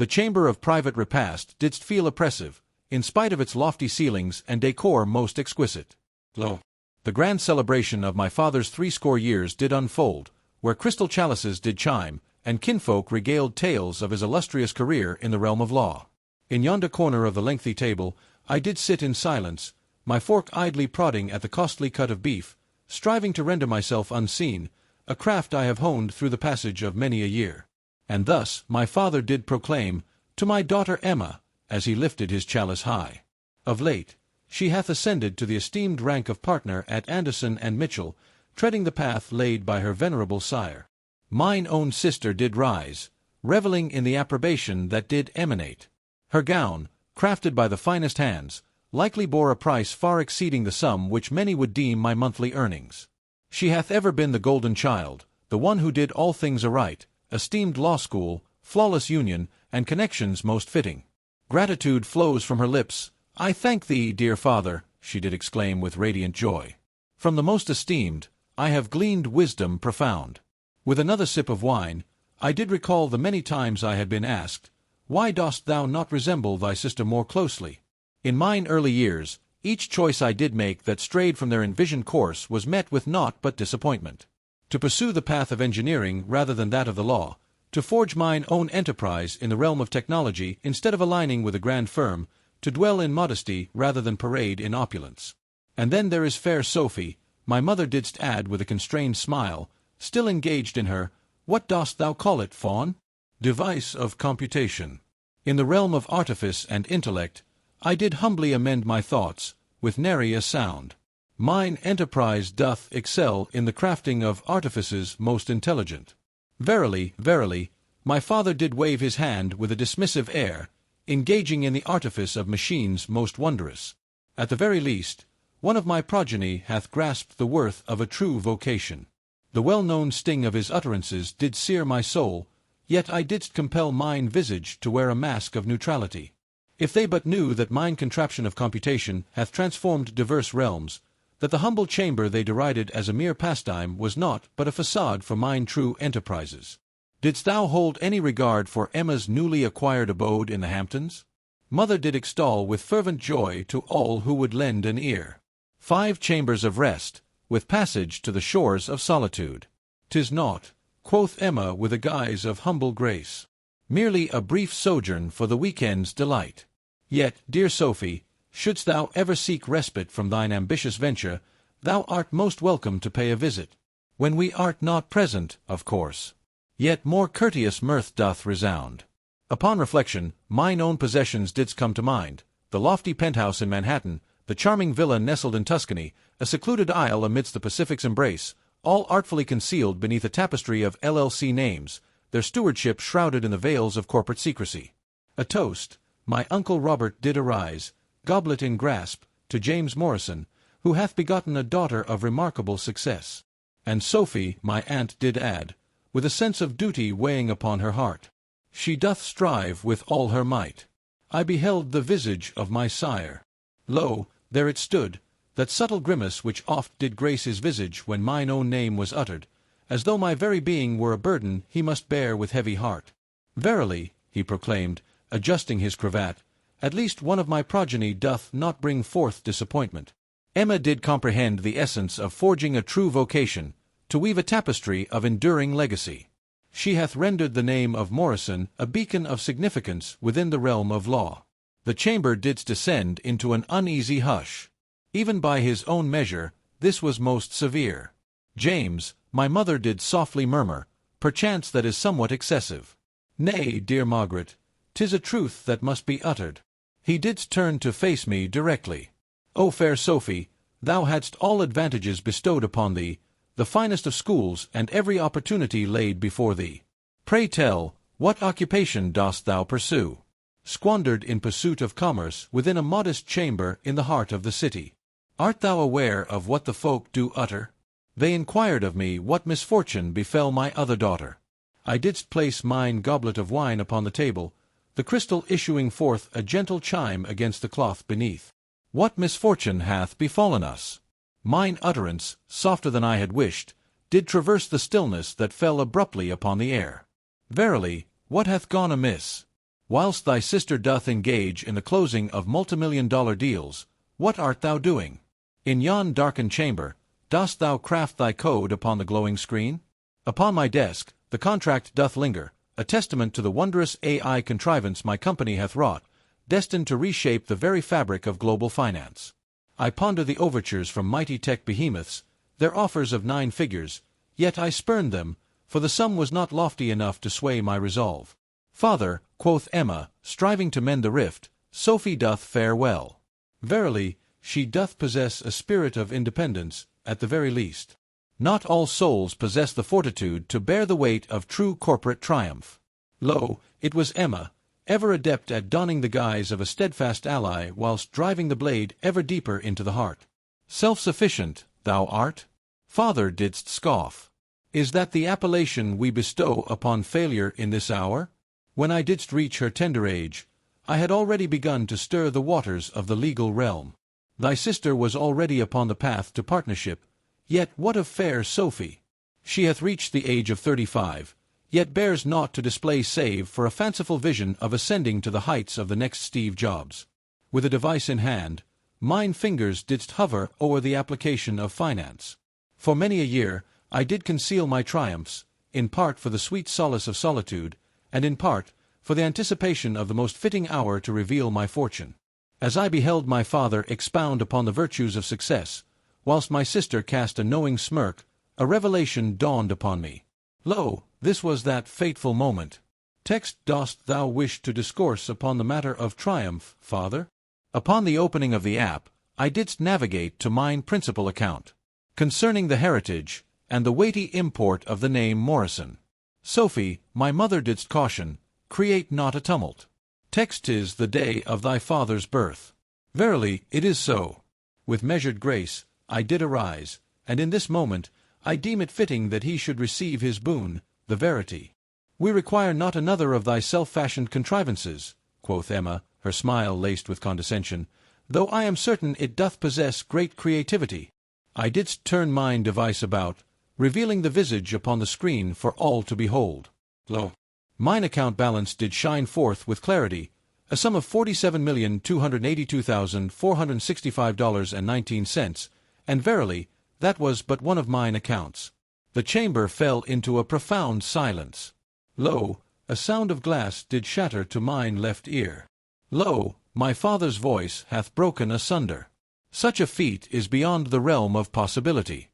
The chamber of private repast didst feel oppressive, in spite of its lofty ceilings and decor most exquisite. Lo! The grand celebration of my father's 80 years did unfold, where crystal chalices did chime, and kinfolk regaled tales of his illustrious career in the realm of law. In yonder corner of the lengthy table, I did sit in silence, my fork idly prodding at the costly cut of beef, striving to render myself unseen, a craft I have honed through the passage of many a year. And thus my father did proclaim, to my daughter Emma, as he lifted his chalice high. Of late, she hath ascended to the esteemed rank of partner at Anderson and Mitchell, treading the path laid by her venerable sire. Mine own sister did rise, revelling in the approbation that did emanate. Her gown, crafted by the finest hands, likely bore a price far exceeding the sum which many would deem my monthly earnings. She hath ever been the golden child, the one who did all things aright, esteemed law school, flawless union, and connections most fitting. Gratitude flows from her lips. I thank thee, dear father, she did exclaim with radiant joy. From the most esteemed, I have gleaned wisdom profound. With another sip of wine, I did recall the many times I had been asked, why dost thou not resemble thy sister more closely? In mine early years, each choice I did make that strayed from their envisioned course was met with naught but disappointment. To pursue the path of engineering rather than that of the law, to forge mine own enterprise in the realm of technology instead of aligning with a grand firm, to dwell in modesty rather than parade in opulence. And then there is fair Sophie, my mother didst add with a constrained smile, still engaged in her, what dost thou call it, fawn? Device of computation. In the realm of artifice and intellect, I did humbly amend my thoughts, with nary a sound. Mine enterprise doth excel in the crafting of artifices most intelligent. Verily, verily, my father did wave his hand with a dismissive air, engaging in the artifice of machines most wondrous. At the very least, one of my progeny hath grasped the worth of a true vocation. The well-known sting of his utterances did sear my soul, yet I didst compel mine visage to wear a mask of neutrality. If they but knew that mine contraption of computation hath transformed diverse realms, that the humble chamber they derided as a mere pastime was naught but a facade for mine true enterprises. Didst thou hold any regard for Emma's newly acquired abode in the Hamptons? Mother did extol with fervent joy to all who would lend an ear. 5 chambers of rest, with passage to the shores of solitude. 'Tis naught, quoth Emma with a guise of humble grace. Merely a brief sojourn for the weekend's delight. Yet, dear Sophie, shouldst thou ever seek respite from thine ambitious venture, thou art most welcome to pay a visit. When we art not present, of course. Yet more courteous mirth doth resound. Upon reflection, mine own possessions didst come to mind, the lofty penthouse in Manhattan, the charming villa nestled in Tuscany, a secluded isle amidst the Pacific's embrace, all artfully concealed beneath a tapestry of LLC names, their stewardship shrouded in the veils of corporate secrecy. A toast, my Uncle Robert did arise, goblet in grasp, to James Morrison, who hath begotten a daughter of remarkable success. And Sophie, my aunt, did add, with a sense of duty weighing upon her heart. She doth strive with all her might. I beheld the visage of my sire. Lo, there it stood, that subtle grimace which oft did grace his visage when mine own name was uttered, as though my very being were a burden he must bear with heavy heart. Verily, he proclaimed, adjusting his cravat, at least one of my progeny doth not bring forth disappointment. Emma did comprehend the essence of forging a true vocation, to weave a tapestry of enduring legacy. She hath rendered the name of Morrison a beacon of significance within the realm of law. The chamber didst descend into an uneasy hush. Even by his own measure, this was most severe. James, my mother did softly murmur, perchance that is somewhat excessive. Nay, dear Margaret, 'tis a truth that must be uttered. He didst turn to face me directly. O fair Sophie, thou hadst all advantages bestowed upon thee, the finest of schools and every opportunity laid before thee. Pray tell, what occupation dost thou pursue? Squandered in pursuit of commerce within a modest chamber in the heart of the city. Art thou aware of what the folk do utter? They inquired of me what misfortune befell my other daughter. I didst place mine goblet of wine upon the table, the crystal issuing forth a gentle chime against the cloth beneath. What misfortune hath befallen us? Mine utterance, softer than I had wished, did traverse the stillness that fell abruptly upon the air. Verily, what hath gone amiss? Whilst thy sister doth engage in the closing of multimillion-dollar deals, what art thou doing? In yon darkened chamber, dost thou craft thy code upon the glowing screen? Upon my desk, the contract doth linger, a testament to the wondrous AI contrivance my company hath wrought, destined to reshape the very fabric of global finance. I ponder the overtures from mighty tech behemoths, their offers of 9 figures, yet I spurned them, for the sum was not lofty enough to sway my resolve. Father, quoth Emma, striving to mend the rift, Sophie doth fare well. Verily, she doth possess a spirit of independence, at the very least. Not all souls possess the fortitude to bear the weight of true corporate triumph. Lo, it was Emma, ever adept at donning the guise of a steadfast ally whilst driving the blade ever deeper into the heart. Self-sufficient, thou art? Father didst scoff. Is that the appellation we bestow upon failure in this hour? When I didst reach her tender age, I had already begun to stir the waters of the legal realm. Thy sister was already upon the path to partnership, yet what of fair Sophie? She hath reached the age of 35, yet bears naught to display save for a fanciful vision of ascending to the heights of the next Steve Jobs. With a device in hand, mine fingers didst hover o'er the application of finance. For many a year I did conceal my triumphs, in part for the sweet solace of solitude, and in part for the anticipation of the most fitting hour to reveal my fortune. As I beheld my father expound upon the virtues of success, whilst my sister cast a knowing smirk, a revelation dawned upon me. Lo, this was that fateful moment. Text, dost thou wish to discourse upon the matter of triumph, father? Upon the opening of the app, I didst navigate to mine principal account, concerning the heritage, and the weighty import of the name Morrison. Sophie, my mother didst caution, create not a tumult. Text, 'tis the day of thy father's birth. Verily, it is so. With measured grace, I did arise, and in this moment, I deem it fitting that he should receive his boon, the verity. We require not another of thy self-fashioned contrivances, quoth Emma, her smile laced with condescension, though I am certain it doth possess great creativity. I didst turn mine device about, revealing the visage upon the screen for all to behold. Lo, mine account balance did shine forth with clarity, a sum of $47,282,465.19, and verily, that was but one of mine accounts. The chamber fell into a profound silence. Lo, a sound of glass did shatter to mine left ear. Lo, my father's voice hath broken asunder. Such a feat is beyond the realm of possibility.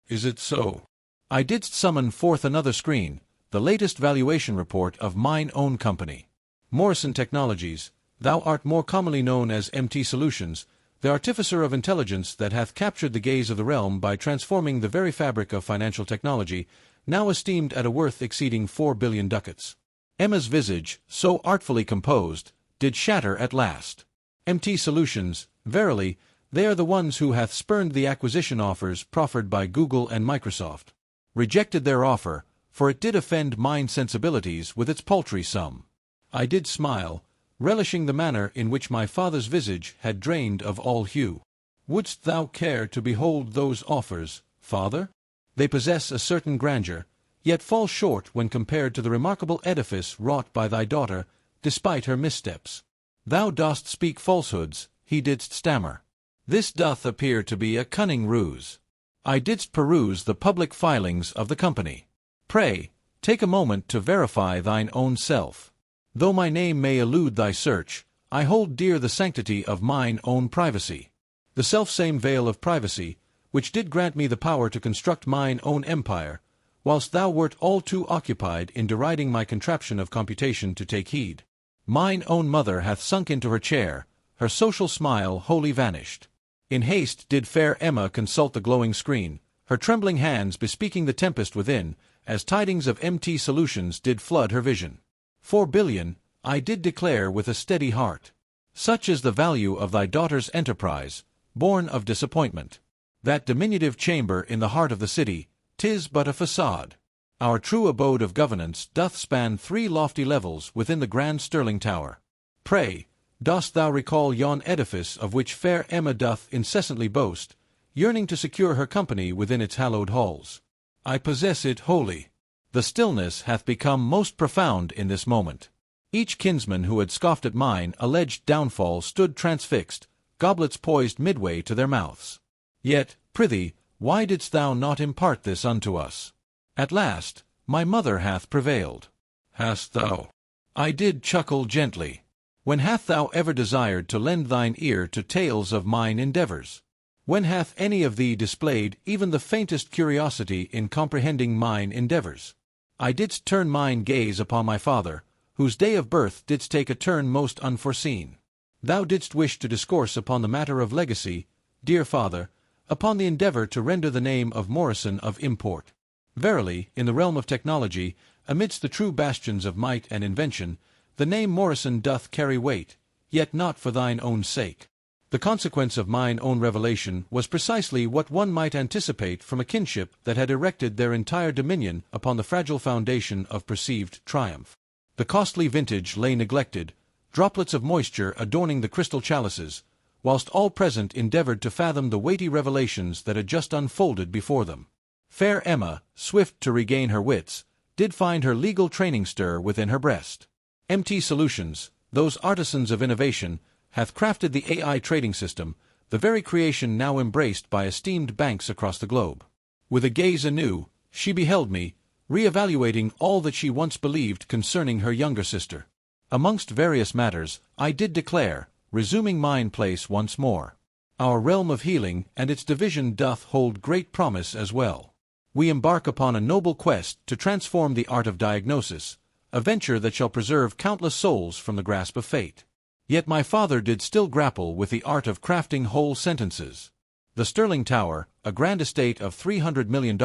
Is it so? I didst summon forth another screen, the latest valuation report of mine own company. Morrison Technologies, thou art more commonly known as MT Solutions, the artificer of intelligence that hath captured the gaze of the realm by transforming the very fabric of financial technology, now esteemed at a worth exceeding 4 billion ducats. Emma's visage, so artfully composed, did shatter at last. MT Solutions, verily, they are the ones who hath spurned the acquisition offers proffered by Google and Microsoft. Rejected their offer, for it did offend mine sensibilities with its paltry sum. I did smile, relishing the manner in which my father's visage had drained of all hue. Wouldst thou care to behold those offers, father? They possess a certain grandeur, yet fall short when compared to the remarkable edifice wrought by thy daughter, despite her missteps. Thou dost speak falsehoods, he didst stammer. This doth appear to be a cunning ruse. I didst peruse the public filings of the company. Pray, take a moment to verify thine own self. Though my name may elude thy search, I hold dear the sanctity of mine own privacy. The selfsame veil of privacy, which did grant me the power to construct mine own empire, whilst thou wert all too occupied in deriding my contraption of computation to take heed. Mine own mother hath sunk into her chair, her social smile wholly vanished. In haste did fair Emma consult the glowing screen, her trembling hands bespeaking the tempest within, as tidings of MT Solutions did flood her vision. 4 billion, I did declare with a steady heart. Such is the value of thy daughter's enterprise, born of disappointment. That diminutive chamber in the heart of the city, 'tis but a facade. Our true abode of governance doth span 3 lofty levels within the grand Stirling Tower. Pray, dost thou recall yon edifice of which fair Emma doth incessantly boast, yearning to secure her company within its hallowed halls? I possess it wholly. The stillness hath become most profound in this moment. Each kinsman who had scoffed at mine alleged downfall stood transfixed, goblets poised midway to their mouths. Yet, prithee, why didst thou not impart this unto us? At last, my mother hath prevailed. Hast thou? I did chuckle gently. When hath thou ever desired to lend thine ear to tales of mine endeavors? When hath any of thee displayed even the faintest curiosity in comprehending mine endeavors? I didst turn mine gaze upon my father, whose day of birth didst take a turn most unforeseen. Thou didst wish to discourse upon the matter of legacy, dear father, upon the endeavor to render the name of Morrison of import. Verily, in the realm of technology, amidst the true bastions of might and invention, the name Morrison doth carry weight, yet not for thine own sake. The consequence of mine own revelation was precisely what one might anticipate from a kinship that had erected their entire dominion upon the fragile foundation of perceived triumph. The costly vintage lay neglected, droplets of moisture adorning the crystal chalices, whilst all present endeavored to fathom the weighty revelations that had just unfolded before them. Fair Emma, swift to regain her wits, did find her legal training stir within her breast. MT Solutions, those artisans of innovation, hath crafted the AI trading system, the very creation now embraced by esteemed banks across the globe. With a gaze anew, she beheld me, re-evaluating all that she once believed concerning her younger sister. Amongst various matters, I did declare, resuming mine place once more. Our realm of healing and its division doth hold great promise as well. We embark upon a noble quest to transform the art of diagnosis, a venture that shall preserve countless souls from the grasp of fate. Yet my father did still grapple with the art of crafting whole sentences. The Sterling Tower, a grand estate of $300 million,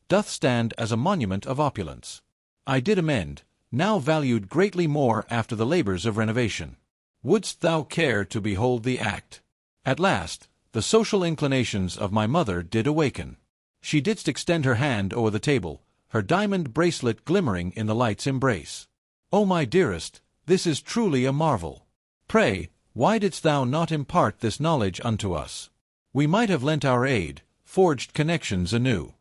doth stand as a monument of opulence. I did amend, now valued greatly more after the labors of renovation. Wouldst thou care to behold the act? At last, the social inclinations of my mother did awaken. She didst extend her hand o'er the table, her diamond bracelet glimmering in the light's embrace. O my dearest, this is truly a marvel. Pray, why didst thou not impart this knowledge unto us? We might have lent our aid, forged connections anew.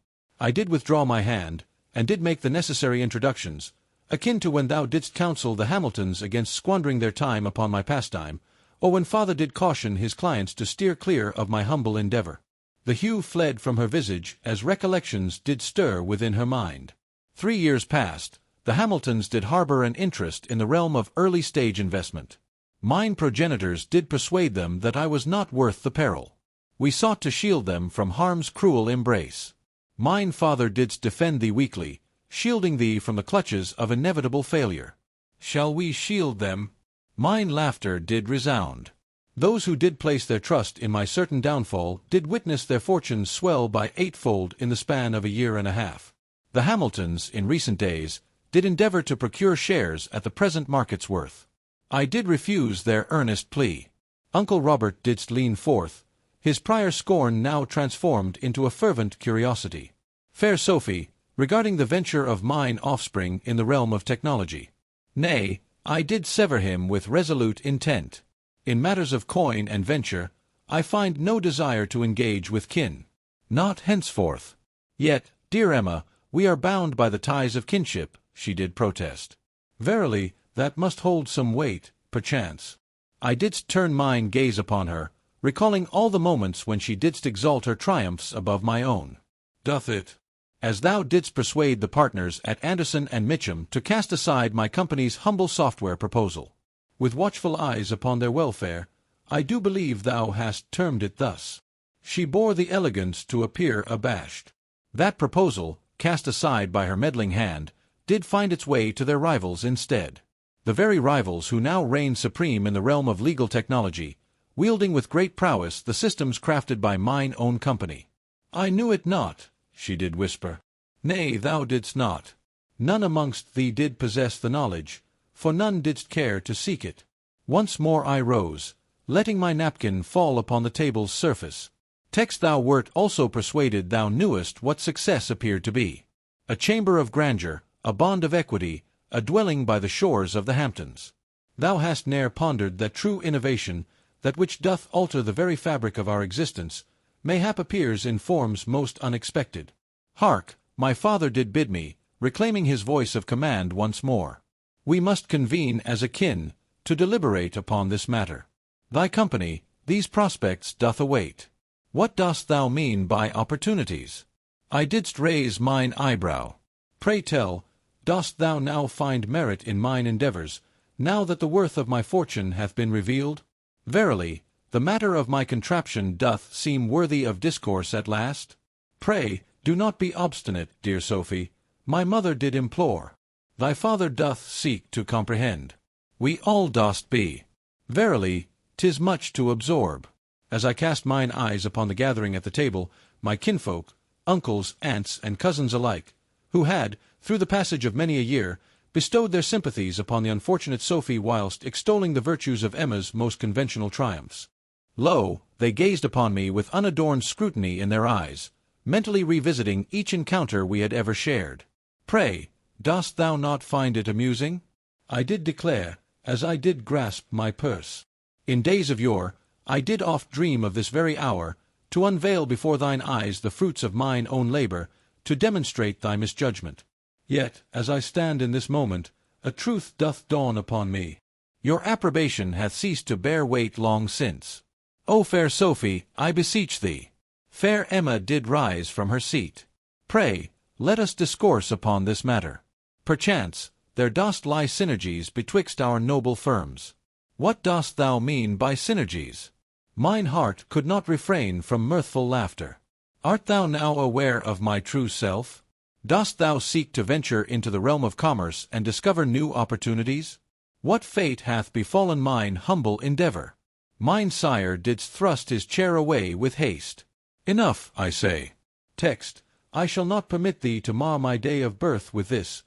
I did withdraw my hand, and did make the necessary introductions, akin to when thou didst counsel the Hamiltons against squandering their time upon my pastime, or when father did caution his clients to steer clear of my humble endeavor. The hue fled from her visage as recollections did stir within her mind. 3 years past, the Hamiltons did harbor an interest in the realm of early-stage investment. Mine progenitors did persuade them that I was not worth the peril. We sought to shield them from harm's cruel embrace. Mine father didst defend thee weakly, shielding thee from the clutches of inevitable failure. Shall we shield them? Mine laughter did resound. Those who did place their trust in my certain downfall did witness their fortunes swell by eightfold in the span of a year and a half. The Hamiltons, in recent days, did endeavor to procure shares at the present market's worth. I did refuse their earnest plea. Uncle Robert didst lean forth, his prior scorn now transformed into a fervent curiosity. Fair Sophie, regarding the venture of mine offspring in the realm of technology. Nay, I did sever him with resolute intent. In matters of coin and venture, I find no desire to engage with kin. Not henceforth. Yet, dear Emma, we are bound by the ties of kinship, she did protest. Verily, that must hold some weight, perchance. I didst turn mine gaze upon her, recalling all the moments when she didst exalt her triumphs above my own. Doth it? As thou didst persuade the partners at Anderson and Mitchum to cast aside my company's humble software proposal. With watchful eyes upon their welfare, I do believe thou hast termed it thus. She bore the elegance to appear abashed. That proposal, cast aside by her meddling hand, did find its way to their rivals instead. The very rivals who now reign supreme in the realm of legal technology, wielding with great prowess the systems crafted by mine own company. I knew it not, she did whisper. Nay, thou didst not. None amongst thee did possess the knowledge, for none didst care to seek it. Once more I rose, letting my napkin fall upon the table's surface. Text thou wert also persuaded thou knewest what success appeared to be. A chamber of grandeur, a bond of equity, a dwelling by the shores of the Hamptons. Thou hast ne'er pondered that true innovation, that which doth alter the very fabric of our existence, mayhap appears in forms most unexpected. Hark, my father did bid me, reclaiming his voice of command once more. We must convene as a kin, to deliberate upon this matter. Thy company, these prospects doth await. What dost thou mean by opportunities? I didst raise mine eyebrow. Pray tell, dost thou now find merit in mine endeavours, now that the worth of my fortune hath been revealed? Verily, the matter of my contraption doth seem worthy of discourse at last. Pray, do not be obstinate, dear Sophie, my mother did implore. Thy father doth seek to comprehend. We all dost be. Verily, 'tis much to absorb. As I cast mine eyes upon the gathering at the table, my kinfolk, uncles, aunts, and cousins alike, who had, through the passage of many a year, bestowed their sympathies upon the unfortunate Sophie whilst extolling the virtues of Emma's most conventional triumphs. Lo, they gazed upon me with unadorned scrutiny in their eyes, mentally revisiting each encounter we had ever shared. Pray, dost thou not find it amusing? I did declare, as I did grasp my purse. In days of yore, I did oft dream of this very hour, to unveil before thine eyes the fruits of mine own labour, to demonstrate thy misjudgment. Yet, as I stand in this moment, a truth doth dawn upon me. Your approbation hath ceased to bear weight long since. O fair Sophie, I beseech thee. Fair Emma did rise from her seat. Pray, let us discourse upon this matter. Perchance, there dost lie synergies betwixt our noble firms. What dost thou mean by synergies? Mine heart could not refrain from mirthful laughter. Art thou now aware of my true self? Dost thou seek to venture into the realm of commerce and discover new opportunities? What fate hath befallen mine humble endeavour? Mine sire didst thrust his chair away with haste. Enough, I say. Text, I shall not permit thee to mar my day of birth with this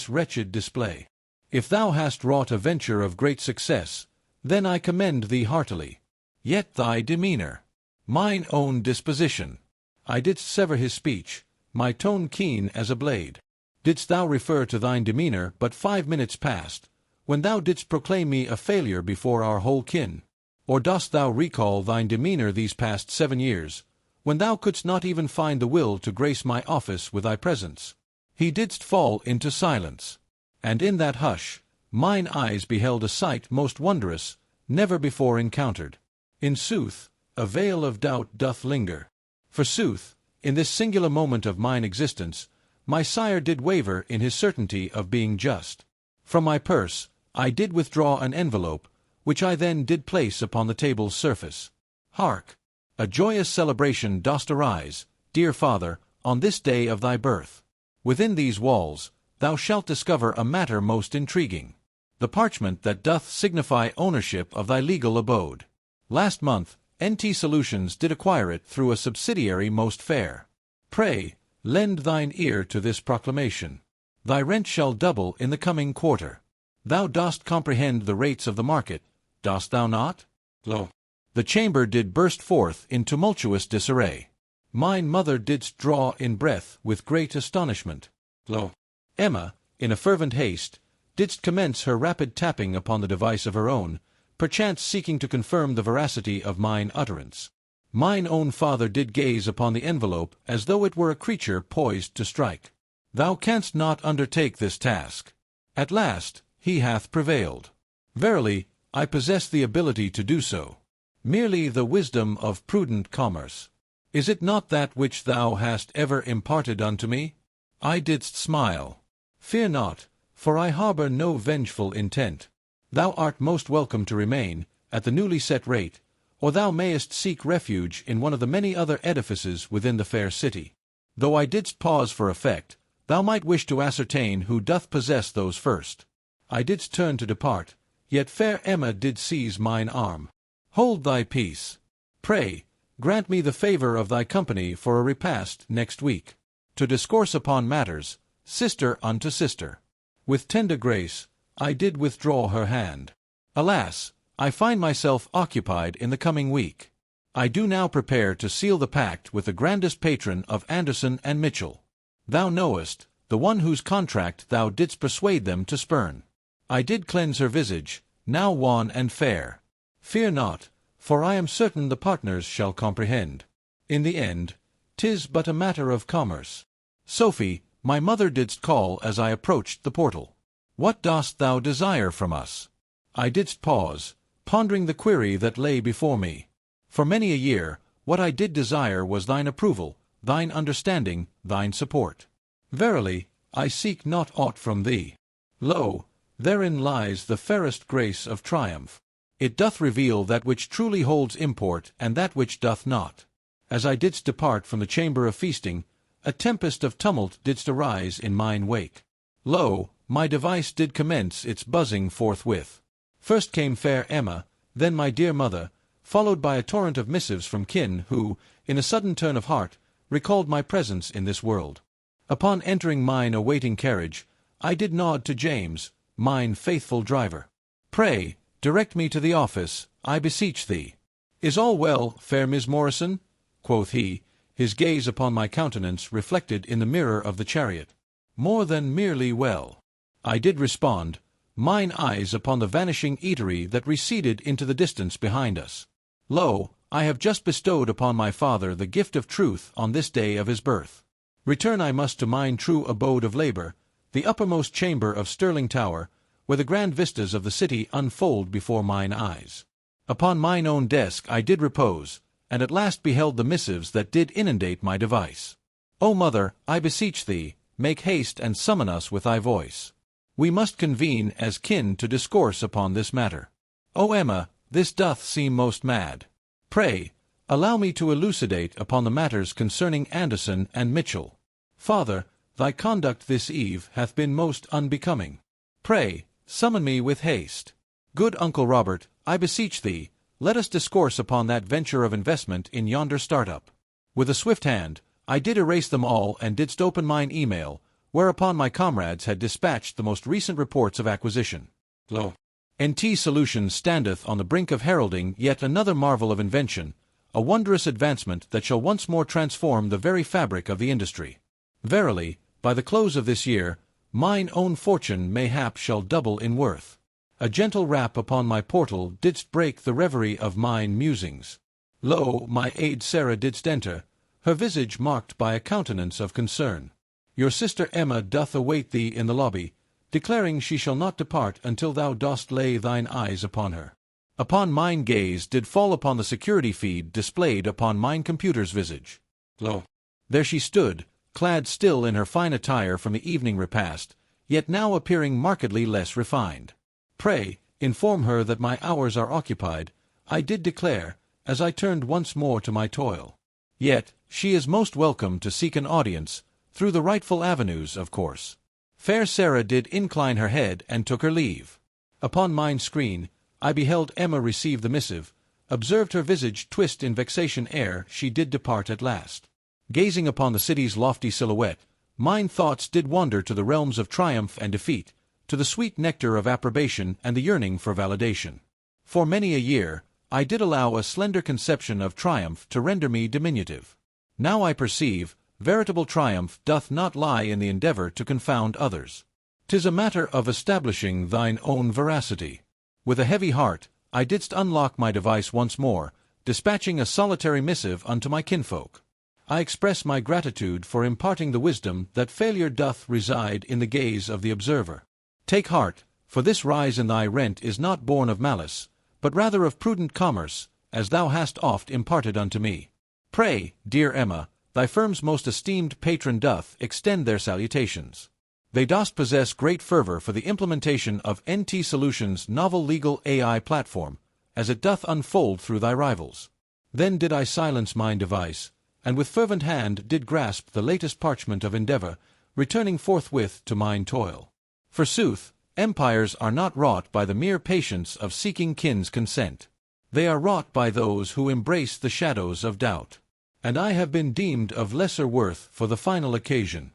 wretched display. If thou hast wrought a venture of great success, then I commend thee heartily. Yet thy demeanour, mine own disposition. I didst sever his speech, my tone keen as a blade. Didst thou refer to thine demeanour but 5 minutes past, when thou didst proclaim me a failure before our whole kin? Or dost thou recall thine demeanour these past 7 years, when thou couldst not even find the will to grace my office with thy presence? He didst fall into silence, and in that hush, mine eyes beheld a sight most wondrous, never before encountered. In sooth, a veil of doubt doth linger. Forsooth, in this singular moment of mine existence, my sire did waver in his certainty of being just. From my purse, I did withdraw an envelope, which I then did place upon the table's surface. Hark! A joyous celebration dost arise, dear father, on this day of thy birth. Within these walls, thou shalt discover a matter most intriguing. The parchment that doth signify ownership of thy legal abode. Last month, NT Solutions did acquire it through a subsidiary most fair. Pray, lend thine ear to this proclamation. Thy rent shall double in the coming quarter. Thou dost comprehend the rates of the market, dost thou not? Lo! The chamber did burst forth in tumultuous disarray. Mine mother didst draw in breath with great astonishment. Lo! Emma, in a fervent haste, didst commence her rapid tapping upon the device of her own, perchance seeking to confirm the veracity of mine utterance. Mine own father did gaze upon the envelope as though it were a creature poised to strike. Thou canst not undertake this task. At last, he hath prevailed. Verily, I possess the ability to do so. Merely the wisdom of prudent commerce. Is it not that which thou hast ever imparted unto me? I didst smile. Fear not, for I harbour no vengeful intent. Thou art most welcome to remain, at the newly set rate, or thou mayest seek refuge in one of the many other edifices within the fair city. Though I didst pause for effect, thou might wish to ascertain who doth possess those first. I didst turn to depart, yet fair Emma did seize mine arm. Hold thy peace. Pray, grant me the favour of thy company for a repast next week, to discourse upon matters, sister unto sister. With tender grace, I did withdraw her hand. Alas, I find myself occupied in the coming week. I do now prepare to seal the pact with the grandest patron of Anderson and Mitchell. Thou knowest, the one whose contract thou didst persuade them to spurn. I did cleanse her visage, now wan and fair. Fear not, for I am certain the partners shall comprehend. In the end, 'tis but a matter of commerce. Sophie, my mother didst call as I approached the portal. What dost thou desire from us? I didst pause, pondering the query that lay before me. For many a year, what I did desire was thine approval, thine understanding, thine support. Verily, I seek not aught from thee. Lo, therein lies the fairest grace of triumph. It doth reveal that which truly holds import and that which doth not. As I didst depart from the chamber of feasting, a tempest of tumult didst arise in mine wake. Lo, my device did commence its buzzing forthwith. First came fair Emma, then my dear mother, followed by a torrent of missives from kin who, in a sudden turn of heart, recalled my presence in this world. Upon entering mine awaiting carriage, I did nod to James, mine faithful driver. Pray, direct me to the office, I beseech thee. Is all well, fair Miss Morrison? Quoth he, his gaze upon my countenance reflected in the mirror of the chariot. More than merely well. I did respond, mine eyes upon the vanishing eatery that receded into the distance behind us. Lo, I have just bestowed upon my father the gift of truth on this day of his birth. Return I must to mine true abode of labor, the uppermost chamber of Stirling Tower, where the grand vistas of the city unfold before mine eyes. Upon mine own desk I did repose, and at last beheld the missives that did inundate my device. O mother, I beseech thee, make haste and summon us with thy voice. We must convene as kin to discourse upon this matter. O Emma, this doth seem most mad. Pray, allow me to elucidate upon the matters concerning Anderson and Mitchell. Father, thy conduct this eve hath been most unbecoming. Pray, summon me with haste. Good Uncle Robert, I beseech thee, let us discourse upon that venture of investment in yonder startup. With a swift hand, I did erase them all and didst open mine email, whereupon my comrades had dispatched the most recent reports of acquisition. Lo, NT Solutions standeth on the brink of heralding yet another marvel of invention, a wondrous advancement that shall once more transform the very fabric of the industry. Verily, by the close of this year, mine own fortune mayhap shall double in worth. A gentle rap upon my portal didst break the reverie of mine musings. Lo, my aid Sarah didst enter, her visage marked by a countenance of concern. Your sister Emma doth await thee in the lobby, declaring she shall not depart until thou dost lay thine eyes upon her. Upon mine gaze did fall upon the security feed displayed upon mine computer's visage. Lo, there she stood, clad still in her fine attire from the evening repast, yet now appearing markedly less refined. Pray, inform her that my hours are occupied, I did declare, as I turned once more to my toil. Yet, she is most welcome to seek an audience, through the rightful avenues, of course. Fair Sarah did incline her head and took her leave. Upon mine screen, I beheld Emma receive the missive, observed her visage twist in vexation ere she did depart at last. Gazing upon the city's lofty silhouette, mine thoughts did wander to the realms of triumph and defeat, to the sweet nectar of approbation and the yearning for validation. For many a year, I did allow a slender conception of triumph to render me diminutive. Now I perceive, veritable triumph doth not lie in the endeavor to confound others. 'Tis a matter of establishing thine own veracity. With a heavy heart, I didst unlock my device once more, dispatching a solitary missive unto my kinfolk. I express my gratitude for imparting the wisdom that failure doth reside in the gaze of the observer. Take heart, for this rise in thy rent is not born of malice, but rather of prudent commerce, as thou hast oft imparted unto me. Pray, dear Emma, thy firm's most esteemed patron doth extend their salutations. They dost possess great fervor for the implementation of NT Solutions' novel legal AI platform, as it doth unfold through thy rivals. Then did I silence mine device, and with fervent hand did grasp the latest parchment of endeavor, returning forthwith to mine toil. Forsooth, empires are not wrought by the mere patience of seeking kin's consent. They are wrought by those who embrace the shadows of doubt. And I have been deemed of lesser worth for the final occasion.